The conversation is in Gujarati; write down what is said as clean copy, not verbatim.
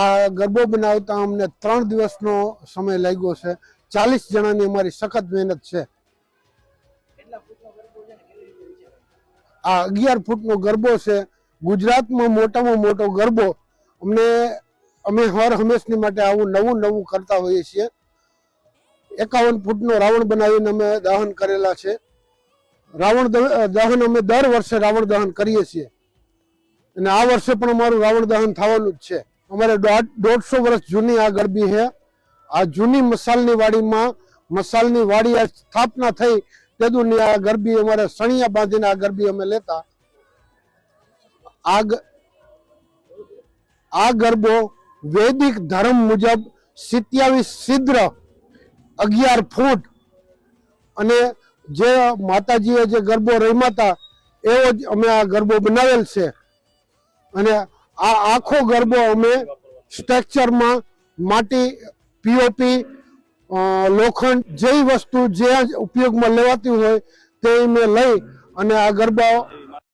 આ ગરબો બનાવતા અમને 3 દિવસનો સમય લાગ્યો છે। 40 જણાની અમારી સખત મહેનત છે। આ 11 ફૂટનો ગરબો છે। ગુજરાતમાં મોટામાં મોટો ગરબો। અમે હર હંમેશની માટે આવું નવું કરતા હોઈએ છીએ। 51 ફૂટનો રાવણ બનાવીને અમે દહન કરેલા છે। રાવણ દહન અમે દર વર્ષે રાવણ દહન કરીએ છીએ અને આ વર્ષે પણ અમારું રાવણ દહન થવાનું જ છે। અમારે 150 વર્ષ જૂની આ ગરબી છે। આ જૂની મસાલની વાડીમાં મસાલની વાડી આ સ્થાપના થઈ તેદુની આ ગરબી અમારે સણિયા બાંધીને આ ગરબી અમે લેતા। આ ગરબો વૈદિક ધર્મ મુજબ 27 છિદ્ર 11 ફૂટ અને જે માતાજીએ જે ગરબો રમ્યા એવો જ અમે આ ગરબો બનાવેલ છે। અને આ આખો ગરબો અમે સ્ટ્રક્ચરમાં માટી પીઓપી લોખંડ જેવી વસ્તુ જે ઉપયોગમાં લેવાતી હોય તે મેં લઈ અને આ ગરબા